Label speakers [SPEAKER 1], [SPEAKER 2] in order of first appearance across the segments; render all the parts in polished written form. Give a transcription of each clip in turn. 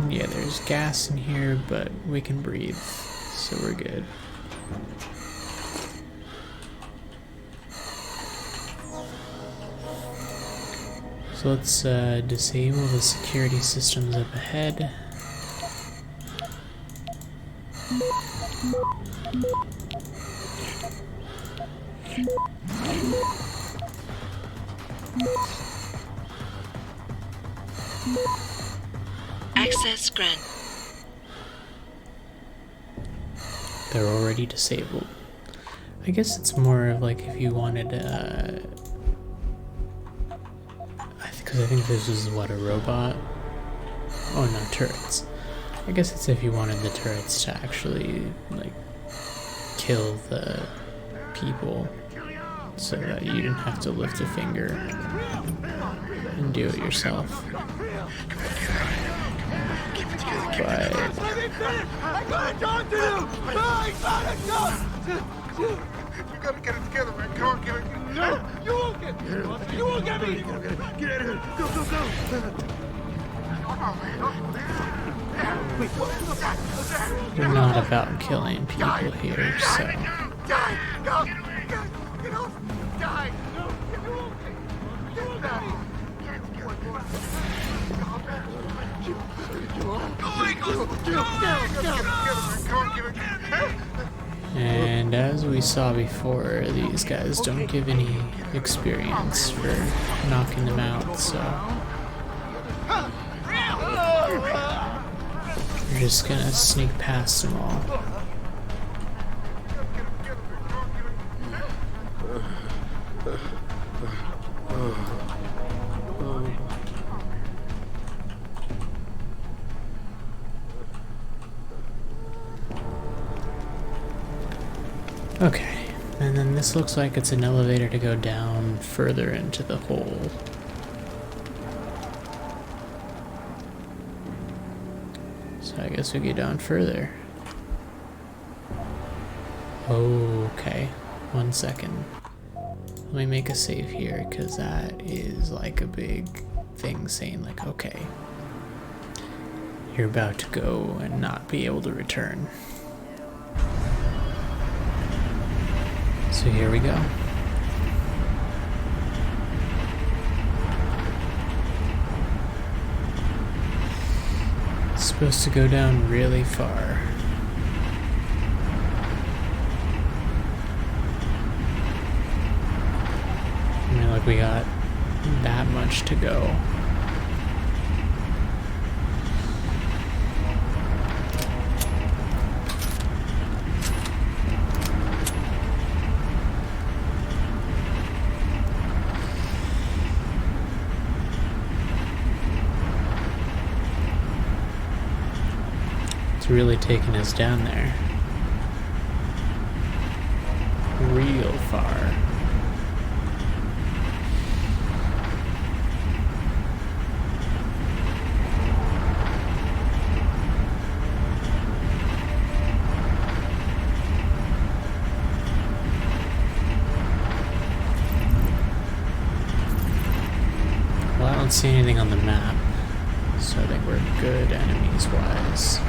[SPEAKER 1] Yeah, there's gas in here, but we can breathe, so we're good. So let's disable the security systems up ahead.
[SPEAKER 2] Access granted.
[SPEAKER 1] They're already disabled. I guess it's more of like if you wanted, because I think this is what, a robot? Oh no, turrets. I guess it's if you wanted the turrets to actually, like, kill the people so that you didn't have to lift a finger and do it yourself. But
[SPEAKER 3] I gotta talk to you! I gotta talk! You gotta get it together, man. Come on, get it. No, you won't get me. You won't get me. Get out of here. Go, go, go. Wait, what?
[SPEAKER 1] we're not about killing people here, so...
[SPEAKER 3] Die! Go! Get off! Die! No, you won't get me. You won't get me.
[SPEAKER 1] And as we saw before, these guys don't give any experience for knocking them out, so we're just gonna sneak past them all. Okay, and then this looks like it's an elevator to go down further into the hole. So I guess we go down further. Okay, 1 second. Let me make a save here, because that is like a big thing saying like, okay, you're about to go and not be able to return. So here we go. It's supposed to go down really far. I mean, like, we got that much to go. It's really taking us down there. Real far. Well, I don't see anything on the map, so I think we're good enemies-wise.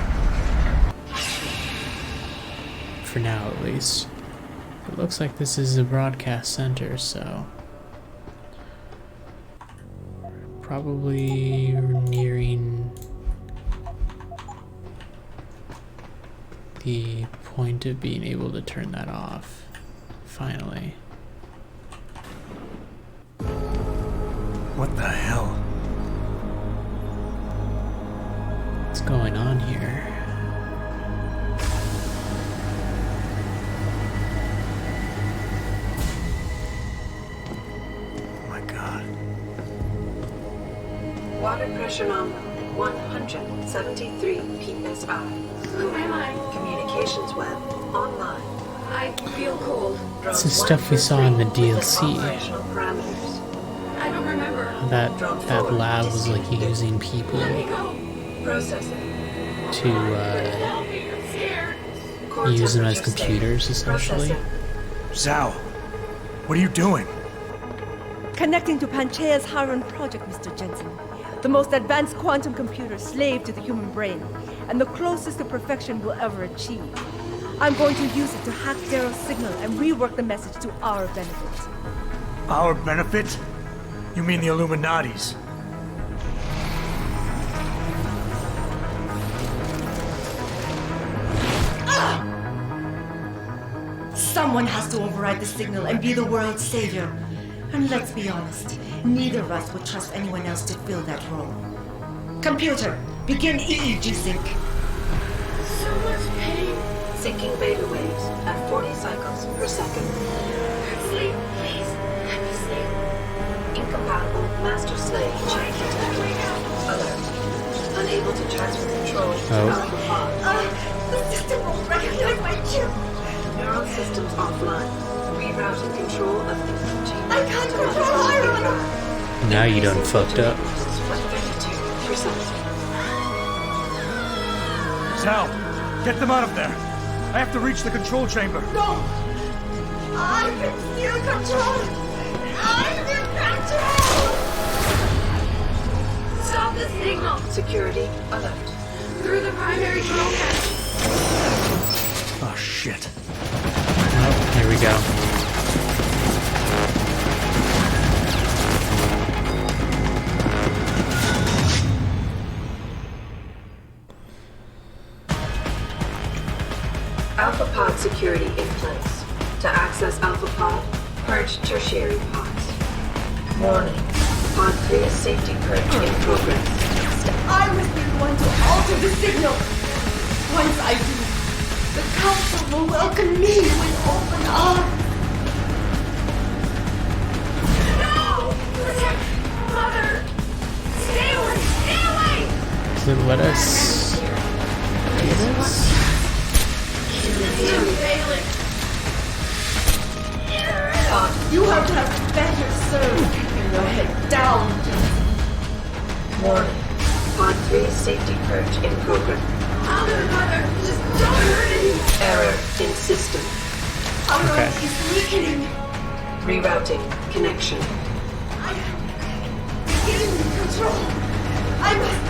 [SPEAKER 1] For now, at least. It looks like this is a broadcast center, so probably nearing the point of being able to turn that off, finally.
[SPEAKER 4] What the hell?
[SPEAKER 1] What's going on here?
[SPEAKER 2] Water pressure nominal at 173 psi.
[SPEAKER 5] Who am I?
[SPEAKER 2] Communications web online.
[SPEAKER 5] I feel cold.
[SPEAKER 1] It's the stuff we saw in the DLC.
[SPEAKER 2] Operational parameters.
[SPEAKER 5] I don't remember.
[SPEAKER 1] That lab was like using people
[SPEAKER 5] Let me go.
[SPEAKER 2] Processing.
[SPEAKER 1] to
[SPEAKER 5] Help me. I'm scared.
[SPEAKER 2] Core
[SPEAKER 1] use them as
[SPEAKER 2] temperature
[SPEAKER 1] computers,
[SPEAKER 2] stable.
[SPEAKER 1] essentially.
[SPEAKER 2] Processing.
[SPEAKER 4] Zhao, what are you doing?
[SPEAKER 6] Connecting to Panchea's Harun project, Mr. Jensen. The most advanced quantum computer slave to the human brain, and the closest to perfection we'll ever achieve. I'm going to use it to hack Darrow's signal and rework the message to our benefit.
[SPEAKER 4] Our benefit? You mean the Illuminati's?
[SPEAKER 6] Someone has to override the signal and be the world's savior. And let's be honest, neither of us would trust anyone else to fill that role. Computer, begin EEG sync.
[SPEAKER 5] So much pain.
[SPEAKER 2] Syncing beta waves at 40 cycles per second.
[SPEAKER 5] Sleep, please. Let me sleep.
[SPEAKER 2] Incompatible master slave chain detected. Alert. Unable to transfer control to Alpha Pod.
[SPEAKER 6] The system won't recognize my chip.
[SPEAKER 2] Neural systems offline. Rerouting control of the chain.
[SPEAKER 6] I can't control Iron.
[SPEAKER 1] Now you done fucked up.
[SPEAKER 2] 32%.
[SPEAKER 4] Sal, get them out of there. I have to reach the control chamber.
[SPEAKER 6] No! I can still control! I'm in control!
[SPEAKER 5] Stop the signal.
[SPEAKER 2] Security alert.
[SPEAKER 5] Through the primary control panel.
[SPEAKER 4] Oh, shit.
[SPEAKER 1] Oh, here we go.
[SPEAKER 2] Alpha Pod security in place. To access Alpha Pod, purge tertiary pods. Warning. Pod 3 safety purge in progress.
[SPEAKER 6] I must be the one to alter the signal! Once I do, the Council will welcome me with open arms!
[SPEAKER 5] No! Protect Mother! Stay away! Stay away!
[SPEAKER 1] Does it let us do this?
[SPEAKER 6] You have to have better served keeping your head down.
[SPEAKER 2] Warning. Pod 3 safety purge in progress.
[SPEAKER 5] Mother! Just don't hurt it!
[SPEAKER 2] Error in system.
[SPEAKER 6] Our
[SPEAKER 1] Okay.
[SPEAKER 6] road is weakening.
[SPEAKER 2] Rerouting connection.
[SPEAKER 6] I'm getting control. I must.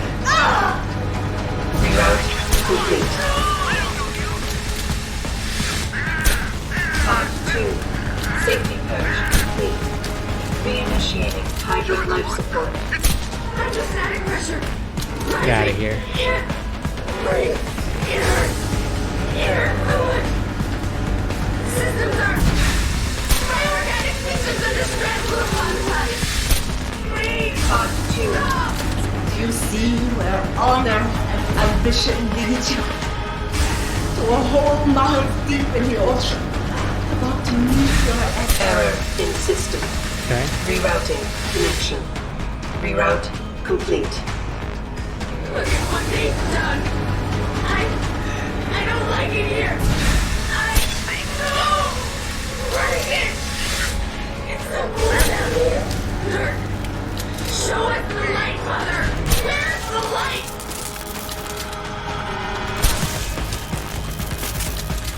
[SPEAKER 2] Reroute complete. Pod 2 safety purge complete. Reinitiating hybrid life support.
[SPEAKER 5] I'm just static pressure.
[SPEAKER 1] Get out of here.
[SPEAKER 5] Can't breathe. It hurts. Here. Systems are... My organic systems are distressful upon sight. Please.
[SPEAKER 2] Pod 2
[SPEAKER 6] You see where honor and ambition lead you to a hole miles deep in the ocean, about to meet your end.
[SPEAKER 2] error in system.
[SPEAKER 1] Okay.
[SPEAKER 2] Rerouting connection. Reroute complete.
[SPEAKER 5] Look at what they've done. I don't like it here. I know. Break it. It's so cold out here. Look. Show us the light, Mother. Where's the light?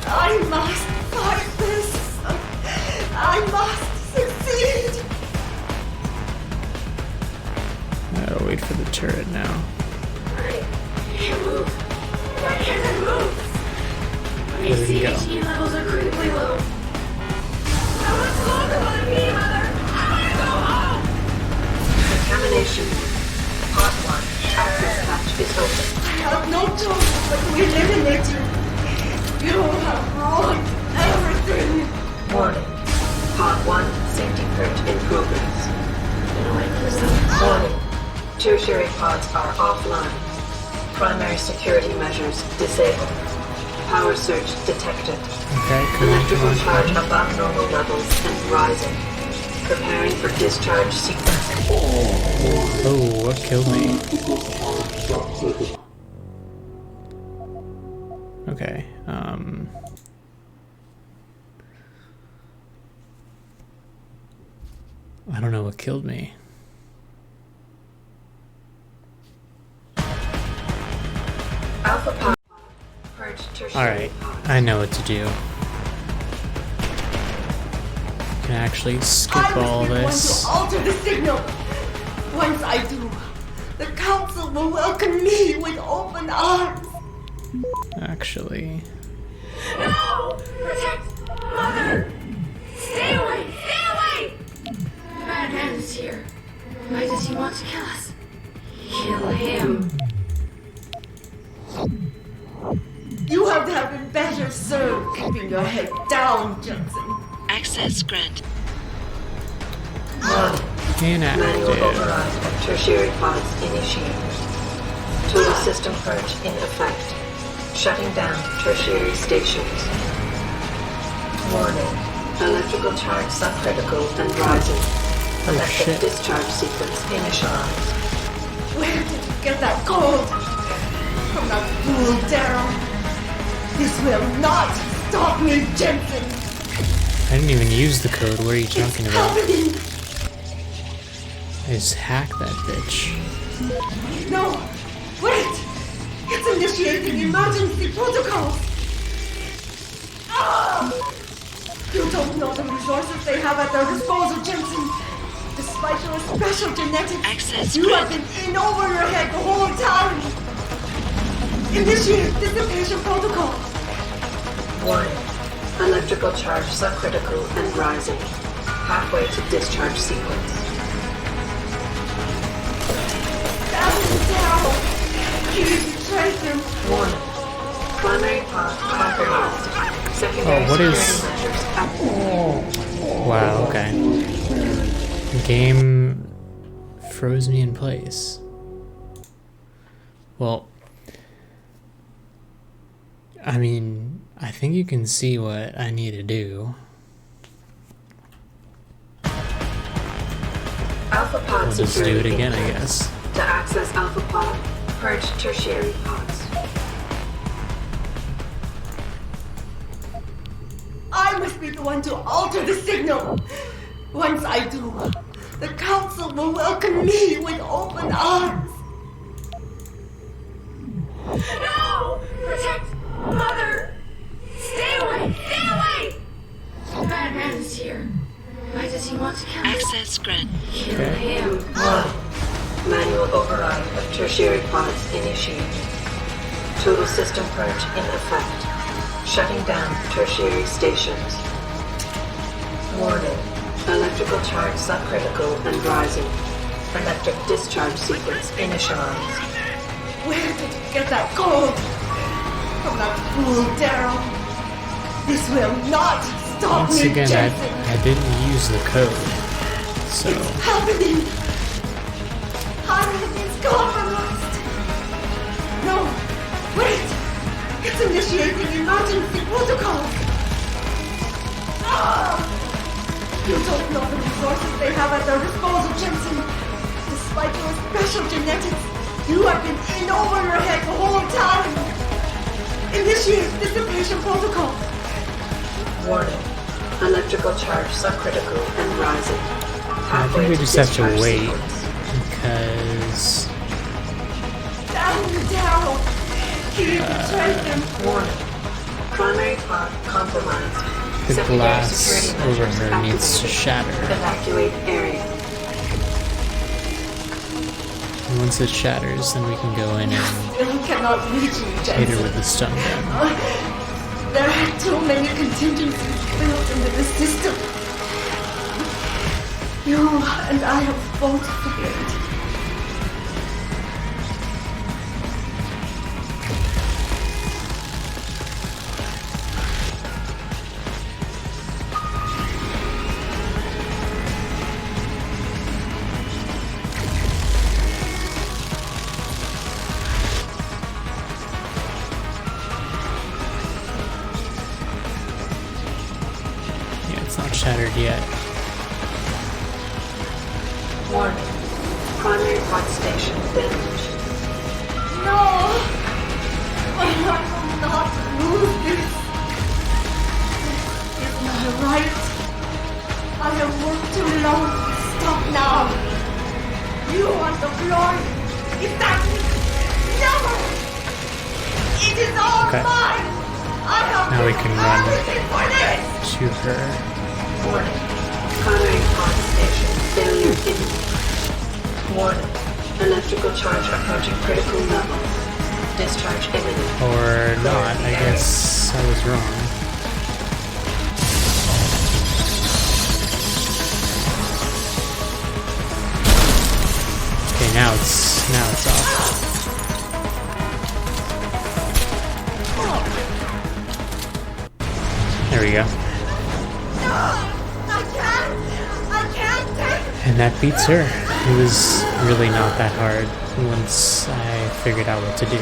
[SPEAKER 6] I must fight this. I must succeed.
[SPEAKER 1] I gotta wait for the turret now.
[SPEAKER 5] I can't move. Why can't I move? My
[SPEAKER 1] Where did he go?
[SPEAKER 5] CHE levels are critically low. How much longer will it be, Mother? I want to go home.
[SPEAKER 2] Contamination. Pod 1 access hatch is open.
[SPEAKER 6] I have no choice but to eliminate you. You have ruined everything.
[SPEAKER 2] Warning. Pod 1 safety purge in progress. Warning. Tertiary pods are offline. Primary security measures disabled. Power surge detected.
[SPEAKER 1] Okay, come on,
[SPEAKER 2] Electrical
[SPEAKER 1] come on.
[SPEAKER 2] charge above normal levels and rising. Preparing for discharge sequence.
[SPEAKER 1] Oh, what killed me? Okay, I don't know what killed me.
[SPEAKER 2] Alpha pod. Purge tertiary
[SPEAKER 1] Alright,
[SPEAKER 2] pods.
[SPEAKER 1] I know what to do. Can actually skip
[SPEAKER 6] I
[SPEAKER 1] all
[SPEAKER 6] must be the one
[SPEAKER 1] this.
[SPEAKER 6] to alter the signal. Once I do, the council will welcome me with open arms.
[SPEAKER 1] Actually,
[SPEAKER 5] No! Protect Mother! Stay away! Stay away! The madman is here. Why does he want to kill us? Kill him.
[SPEAKER 6] You have been better served keeping your head down, Jensen.
[SPEAKER 7] Access granted.
[SPEAKER 2] Manual
[SPEAKER 1] inactive.
[SPEAKER 2] override of tertiary pods initiated. Total system purge in effect. Shutting down tertiary stations. Warning. Electrical charge subcritical and rising. Electric
[SPEAKER 1] shit.
[SPEAKER 2] discharge sequence initialized.
[SPEAKER 6] Where did you get that gold? From that fool, Daryl. This will not stop me, Jensen.
[SPEAKER 1] I didn't even use the code. What are you talking
[SPEAKER 6] It's
[SPEAKER 1] about?
[SPEAKER 6] happening.
[SPEAKER 1] I just hacked that bitch.
[SPEAKER 6] No, wait. It's initiating emergency protocols. Ah! You don't know the resources they have at their disposal, Jensen. Despite your special genetics,
[SPEAKER 7] Access
[SPEAKER 6] you have
[SPEAKER 7] granted.
[SPEAKER 6] been in over your head the whole time. Initiate dissipation protocol.
[SPEAKER 2] Warning. Electrical charge subcritical and rising. Halfway to discharge sequence.
[SPEAKER 6] Down. You betrayed them.
[SPEAKER 2] Warning. Primary pod compromised. Secondary
[SPEAKER 1] Oh, what is-
[SPEAKER 2] security measures active.
[SPEAKER 1] Wow, okay. Game froze me in place. Well, I mean, I think you can see what I need to do.
[SPEAKER 2] Alpha pod
[SPEAKER 1] We'll just do
[SPEAKER 2] security
[SPEAKER 1] it again, I
[SPEAKER 2] increased.
[SPEAKER 1] guess.
[SPEAKER 2] To access Alpha pod, purge tertiary pods.
[SPEAKER 6] I must be the one to alter the signal. Once I do, the council will welcome me with open arms.
[SPEAKER 5] No! Protect Mother! Stay away! Stay away! The madman is here. Why does he want to kill us?
[SPEAKER 7] Access granted.
[SPEAKER 5] Kill
[SPEAKER 1] Okay.
[SPEAKER 5] him.
[SPEAKER 2] Manual override of tertiary pods initiated. Total system purge in effect. Shutting down tertiary stations. Warning. Electrical charge subcritical and rising. Electric discharge sequence initialized.
[SPEAKER 6] Where did you get that gold? From that fool, Daryl. This will not stop
[SPEAKER 1] Once
[SPEAKER 6] me,
[SPEAKER 1] again,
[SPEAKER 6] Jensen.
[SPEAKER 1] I didn't use the code. So,
[SPEAKER 6] It's happening. Harmony is compromised. No, wait. It's initiating emergency protocols. Ah! You don't know the resources they have at their disposal, Jensen. Despite your special genetics, you have been in over your head the whole time. Initiate dissipation protocol.
[SPEAKER 2] Warning. Electrical charge subcritical and rising.
[SPEAKER 1] I think we just have to
[SPEAKER 2] discharge
[SPEAKER 1] wait
[SPEAKER 2] sequence.
[SPEAKER 1] because
[SPEAKER 6] Damn you, Daryl. He betrayed them.
[SPEAKER 2] Warning. Primary pod compromised.
[SPEAKER 1] the
[SPEAKER 2] Secondary
[SPEAKER 1] glass
[SPEAKER 2] security
[SPEAKER 1] over
[SPEAKER 2] measures
[SPEAKER 1] her needs to
[SPEAKER 2] activated.
[SPEAKER 1] shatter.
[SPEAKER 2] Evacuate area.
[SPEAKER 1] And once it shatters, then we can go in and
[SPEAKER 6] Still cannot reach you,
[SPEAKER 1] hit her
[SPEAKER 6] Jensen.
[SPEAKER 1] with the stun gun.
[SPEAKER 6] There are too many contingencies built into the system. You and I have both failed.
[SPEAKER 1] Yeah, it's not shattered yet.
[SPEAKER 2] Warning. Primary pod station damaged.
[SPEAKER 6] No! I will not lose this. This is my right. I have worked too long. Stop now. You want the glory. Is that never? It is all
[SPEAKER 1] Okay.
[SPEAKER 6] mine. I have
[SPEAKER 1] Now we
[SPEAKER 6] done
[SPEAKER 1] can run.
[SPEAKER 6] everything for this.
[SPEAKER 1] To her.
[SPEAKER 2] Warning. Primary pod station failure imminent. Warning. Electrical Electrical charge approaching critical levels. Discharge imminent.
[SPEAKER 1] Or not, I guess I was wrong. Okay, now it's off. There we go.
[SPEAKER 5] I can't take it.
[SPEAKER 1] And that beats her. It was really not that hard once I figured out what to do.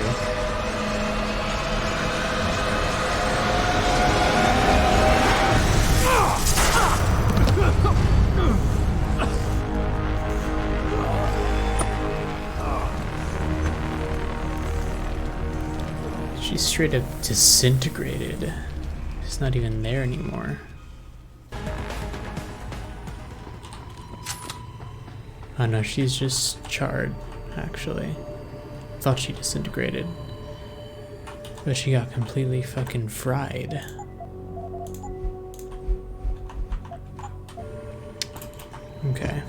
[SPEAKER 1] She's straight up disintegrated. She's not even there anymore. Oh no, she's just charred, actually. Thought she disintegrated. But she got completely fucking fried. Okay.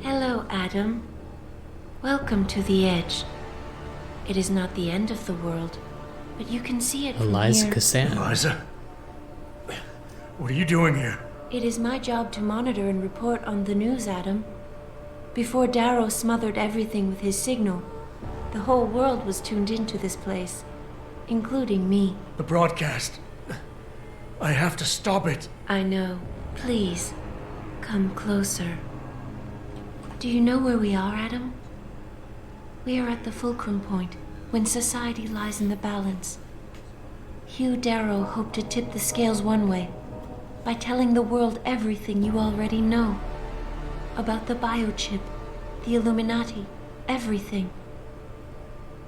[SPEAKER 8] Hello, Adam. Welcome to the Edge. It is not the end of the world, but you can see it from
[SPEAKER 1] Eliza
[SPEAKER 8] here.
[SPEAKER 1] Cassan.
[SPEAKER 4] Eliza? What are you doing here?
[SPEAKER 8] It is my job to monitor and report on the news, Adam. Before Darrow smothered everything with his signal, the whole world was tuned into this place, including me.
[SPEAKER 4] The broadcast. I have to stop it.
[SPEAKER 8] I know. Please, come closer. Do you know where we are, Adam? We are at the fulcrum point, when society lies in the balance. Hugh Darrow hoped to tip the scales one way, by telling the world everything you already know. About the biochip, the Illuminati, everything.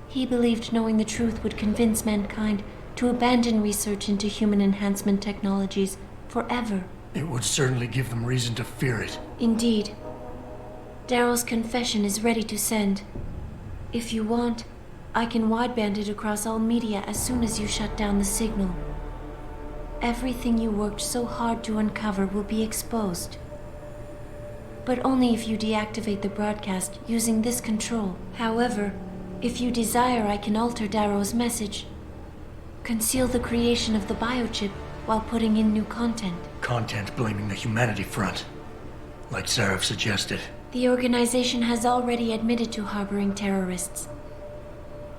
[SPEAKER 8] He believed knowing the truth would convince mankind to abandon research into human enhancement technologies forever.
[SPEAKER 4] It would certainly give them reason to fear it.
[SPEAKER 8] Indeed. Darrow's confession is ready to send. If you want, I can wideband it across all media as soon as you shut down the signal. Everything you worked so hard to uncover will be exposed. But only if you deactivate the broadcast using this control. However, if you desire, I can alter Darrow's message. Conceal the creation of the biochip while putting in new content.
[SPEAKER 4] Content blaming the humanity front. Like Sarah suggested.
[SPEAKER 8] The organization has already admitted to harboring terrorists.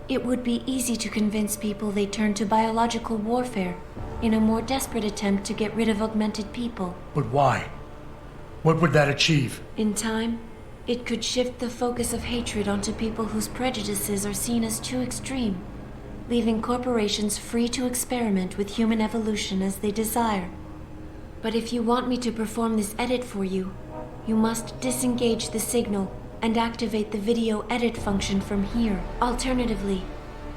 [SPEAKER 8] It would be easy to convince people they turn to biological warfare in a more desperate attempt to get rid of augmented people.
[SPEAKER 4] But why? What would that achieve?
[SPEAKER 8] In time, it could shift the focus of hatred onto people whose prejudices are seen as too extreme, leaving corporations free to experiment with human evolution as they desire. But if you want me to perform this edit for you, you must disengage the signal and activate the video edit function from here. Alternatively,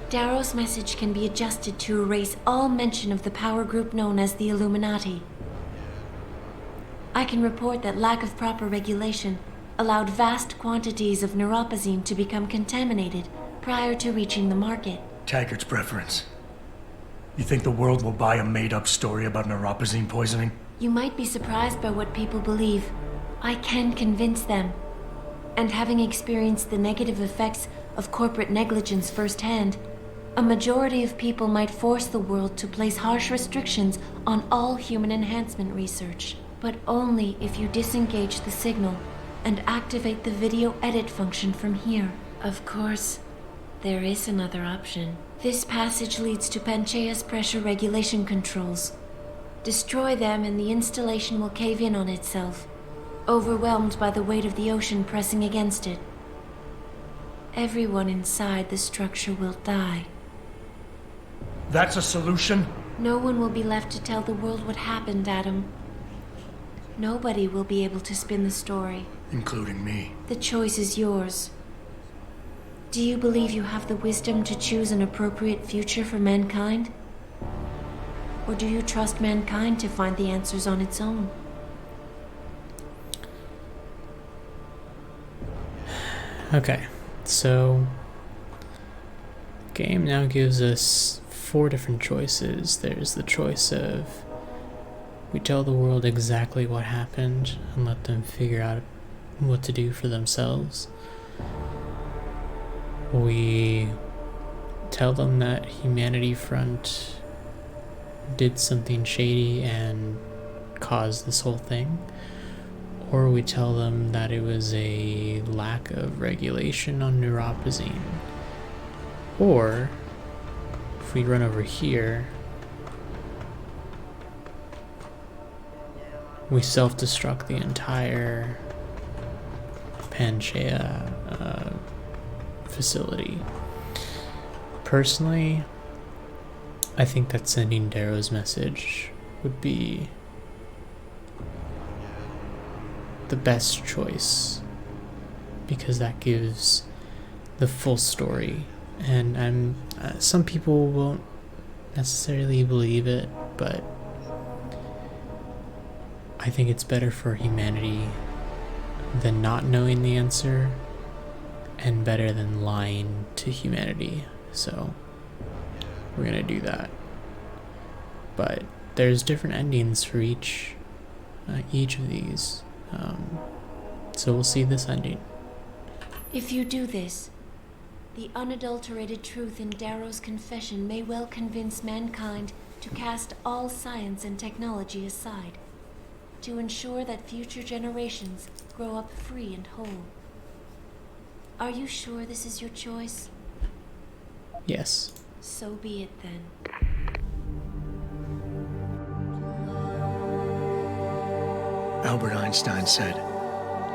[SPEAKER 8] Darrow's message can be adjusted to erase all mention of the power group known as the Illuminati. I can report that lack of proper regulation allowed vast quantities of neuropozyne to become contaminated prior to reaching the market.
[SPEAKER 4] Taggart's preference. You think the world will buy a made-up story about neuropozyne poisoning?
[SPEAKER 8] You might be surprised by what people believe. I can convince them. And having experienced the negative effects of corporate negligence firsthand, a majority of people might force the world to place harsh restrictions on all human enhancement research. But only if you disengage the signal and activate the video edit function from here. Of course, there is another option. This passage leads to Panchaea's pressure regulation controls. Destroy them and the installation will cave in on itself, overwhelmed by the weight of the ocean pressing against it. Everyone inside the structure will die.
[SPEAKER 4] That's a solution?
[SPEAKER 8] No one will be left to tell the world what happened, Adam. Nobody will be able to spin the story.
[SPEAKER 4] Including me.
[SPEAKER 8] The choice is yours. Do you believe you have the wisdom to choose an appropriate future for mankind? Or do you trust mankind to find the answers on its own?
[SPEAKER 1] Okay, so game now gives us 4 different choices. There's the choice of we tell the world exactly what happened and let them figure out what to do for themselves. We tell them that Humanity Front did something shady and caused this whole thing, or we tell them that it was a lack of regulation on neuropazine. Or if we run over here, we self-destruct the entire Panchaea facility. Personally, I think that sending Darrow's message would be the best choice, because that gives the full story. And some people won't necessarily believe it, but I think it's better for humanity than not knowing the answer, and better than lying to humanity. So we're gonna do that. But there's different endings for each of these. So we'll see this ending.
[SPEAKER 8] If you do this, the unadulterated truth in Darrow's confession may well convince mankind to cast all science and technology aside, to ensure that future generations grow up free and whole. Are you sure this is your choice?
[SPEAKER 1] Yes.
[SPEAKER 8] So be it then.
[SPEAKER 4] Albert Einstein said,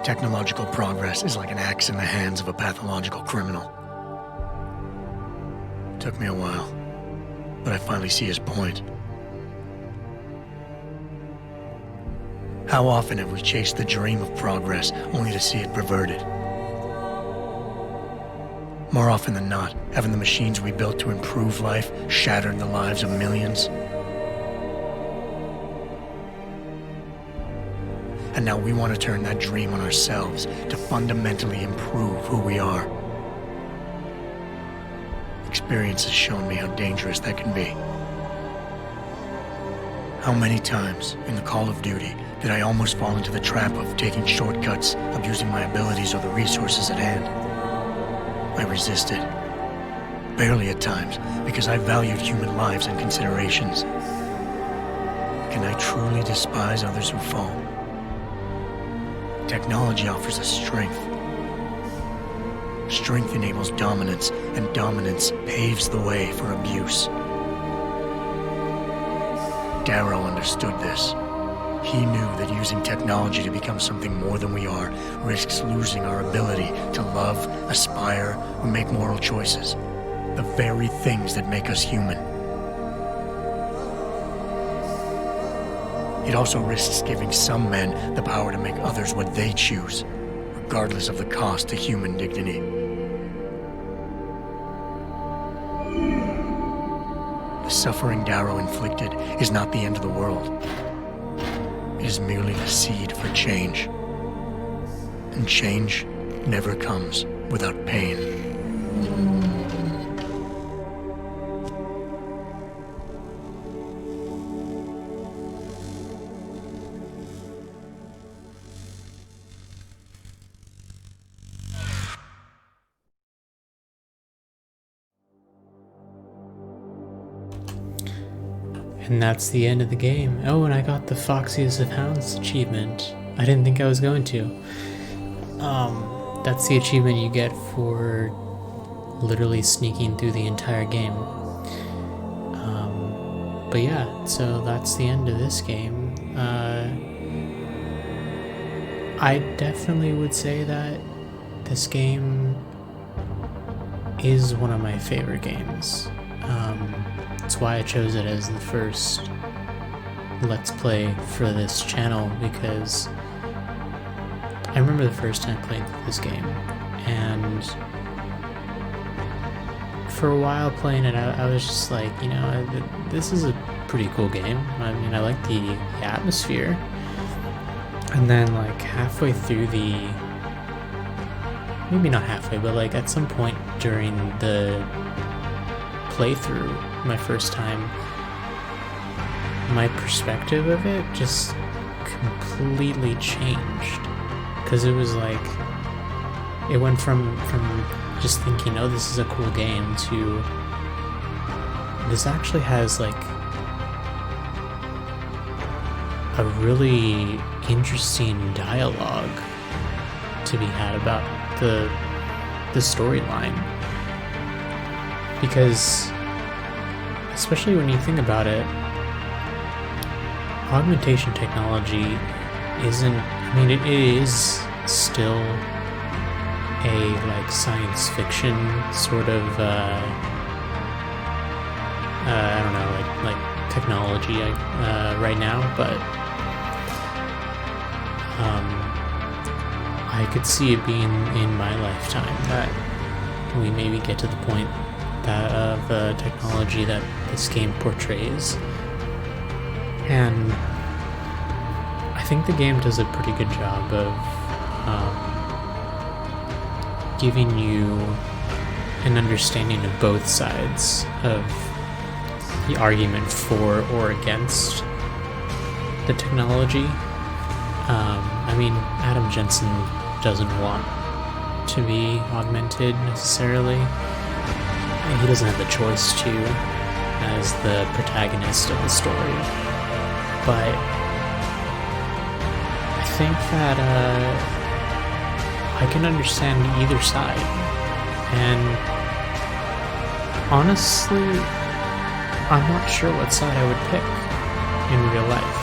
[SPEAKER 4] technological progress is like an axe in the hands of a pathological criminal. Took me a while, but I finally see his point. How often have we chased the dream of progress only to see it perverted? More often than not, haven't the machines we built to improve life shattered the lives of millions? And now we want to turn that dream on ourselves to fundamentally improve who we are. Experience has shown me how dangerous that can be. How many times in the call of duty did I almost fall into the trap of taking shortcuts, abusing my abilities or the resources at hand? I resisted. Barely at times, because I valued human lives and considerations. Can I truly despise others who fall? Technology offers us strength. Strength enables dominance, and dominance paves the way for abuse. Darrow understood this. He knew that using technology to become something more than we are risks losing our ability to love, aspire, or make moral choices. The very things that make us human. It also risks giving some men the power to make others what they choose, regardless of the cost to human dignity. The suffering Darrow inflicted is not the end of the world. It is merely the seed for change. And change never comes without pain.
[SPEAKER 1] And that's the end of the game. Oh, and I got the Foxiest of Hounds achievement. I didn't think I was going to. That's the achievement you get for literally sneaking through the entire game. But yeah, so that's the end of this game. I definitely would say that this game is one of my favorite games. That's why I chose it as the first Let's Play for this channel, because I remember the first time playing this game, and for a while playing it, I was just like, you know, this is a pretty cool game. I mean, I like the atmosphere. And then like halfway through maybe not halfway, but like at some point during the playthrough, my first time, my perspective of it just completely changed. because it was like, it went from just thinking, oh, this is a cool game, to this actually has like a really interesting dialogue to be had about the storyline. Because especially when you think about it, augmentation technology isn't, I mean, it is still a like science fiction sort of I don't know, like technology right now, but I could see it being in my lifetime that we maybe get to the point that of technology that this game portrays. And I think the game does a pretty good job of giving you an understanding of both sides of the argument for or against the technology. I mean, Adam Jensen doesn't want to be augmented necessarily. He doesn't have the choice to, as the protagonist of the story. But I think that I can understand either side. And honestly, I'm not sure what side I would pick in real life.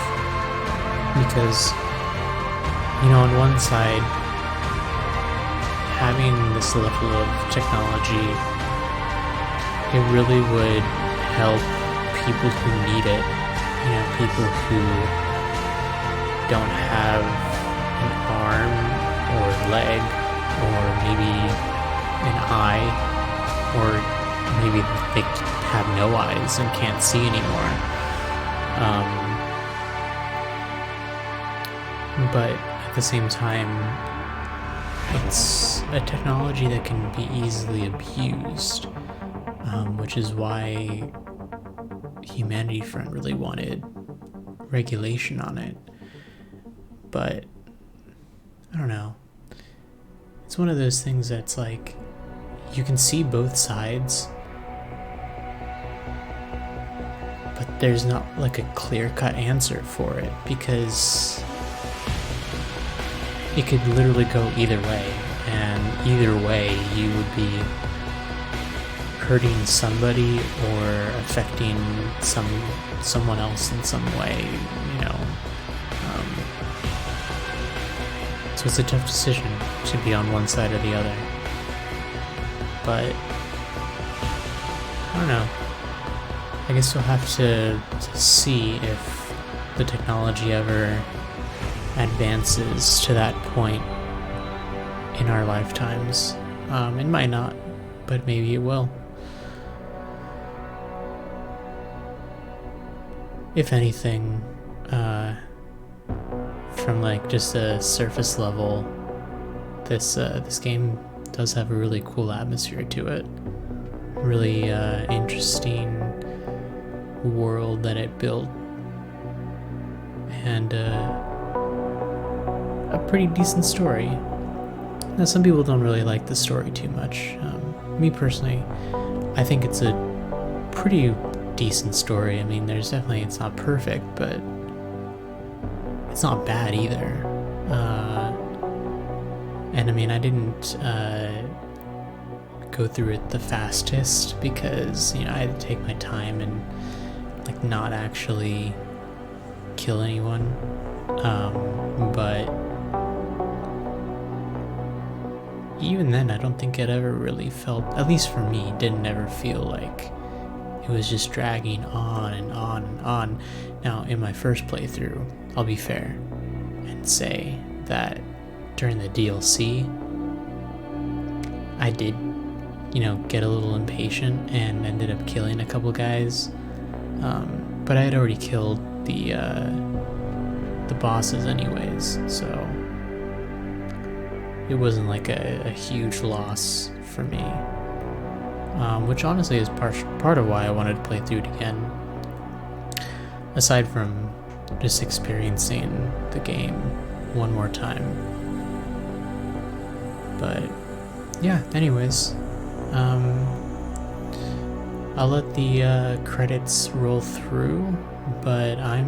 [SPEAKER 1] Because, you know, on one side, having this level of technology, it really would help people who need it. You know, people who don't have an arm or leg, or maybe an eye, or maybe they have no eyes and can't see anymore. But at the same time, it's a technology that can be easily abused, which is why Humanity Front really wanted regulation on it. But I don't know. It's one of those things that's like, you can see both sides, but there's not like a clear-cut answer for it, because it could literally go either way, and either way you would be hurting somebody or affecting someone else in some way, you know. So it's a tough decision to be on one side or the other. But I don't know. I guess we'll have to see if the technology ever advances to that point in our lifetimes. It might not, but maybe it will. If anything, from like just a surface level, this game does have a really cool atmosphere to it. Really interesting world that it built, and a pretty decent story. Now, some people don't really like the story too much. Me personally, I think it's a pretty decent story. I mean, it's not perfect, but it's not bad either. And I mean, I didn't go through it the fastest, because, you know, I had to take my time and like not actually kill anyone. But even then, I don't think it ever really felt, at least for me, didn't ever feel like it was just dragging on and on and on. Now, in my first playthrough, I'll be fair and say that during the DLC, I did, you know, get a little impatient and ended up killing a couple guys. But I had already killed the bosses anyways, so it wasn't like a huge loss for me. Which honestly is part of why I wanted to play through it again. Aside from just experiencing the game one more time. But yeah, anyways, I'll let the credits roll through, but I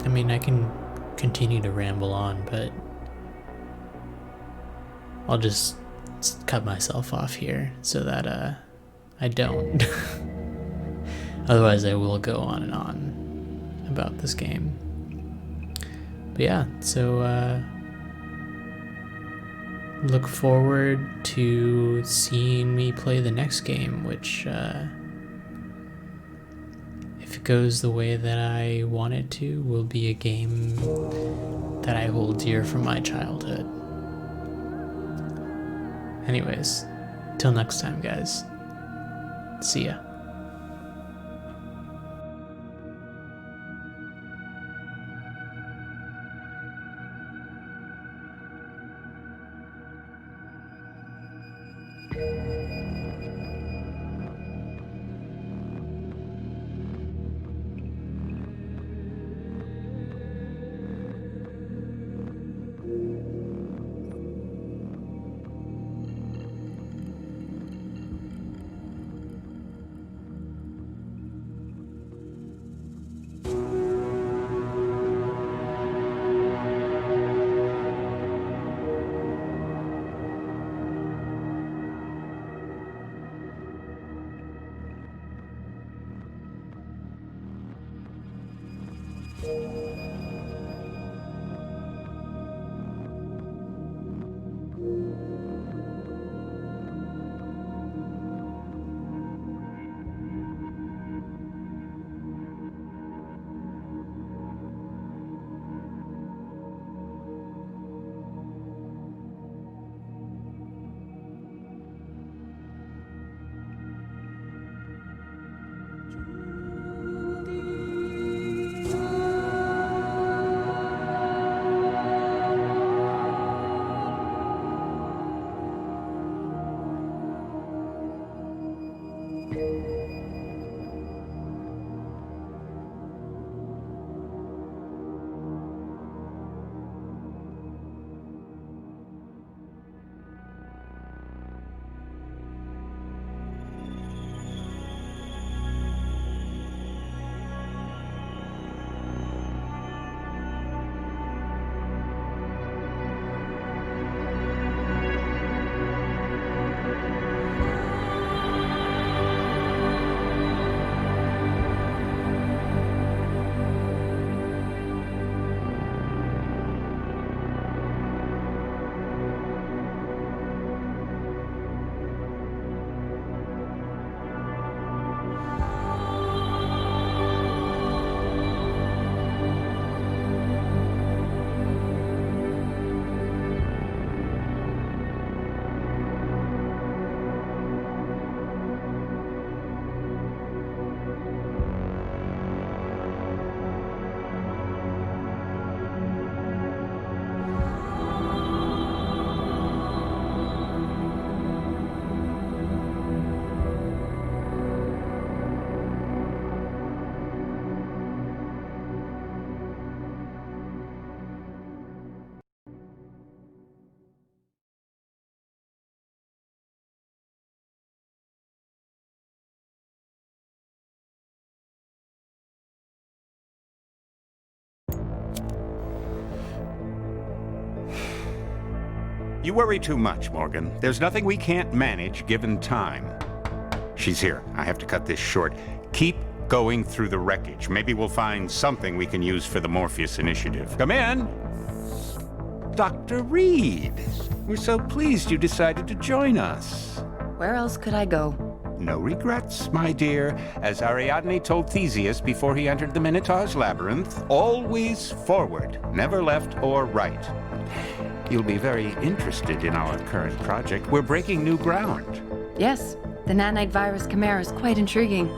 [SPEAKER 1] mean, I can continue to ramble on, but I'll just cut myself off here so that I don't. Otherwise I will go on and on about this game. But yeah, so look forward to seeing me play the next game, which if it goes the way that I want it to, will be a game that I hold dear from my childhood. Anyways, till next time, guys. See ya.
[SPEAKER 9] You worry too much, Morgan. There's nothing we can't manage given time. She's here. I have to cut this short. Keep going through the wreckage. Maybe we'll find something we can use for the Morpheus initiative. Come in! Dr. Reed. We're so pleased you decided to join us.
[SPEAKER 10] Where else could I go?
[SPEAKER 9] No regrets, my dear. As Ariadne told Theseus before he entered the Minotaur's labyrinth, always forward, never left or right. You'll be very interested in our current project. We're breaking new ground.
[SPEAKER 10] Yes, the nanite virus chimera is quite intriguing.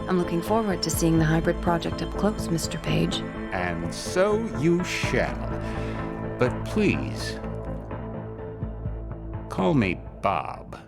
[SPEAKER 10] I'm looking forward to seeing the hybrid project up close, Mr. Page.
[SPEAKER 9] And so you shall. But please, call me Bob.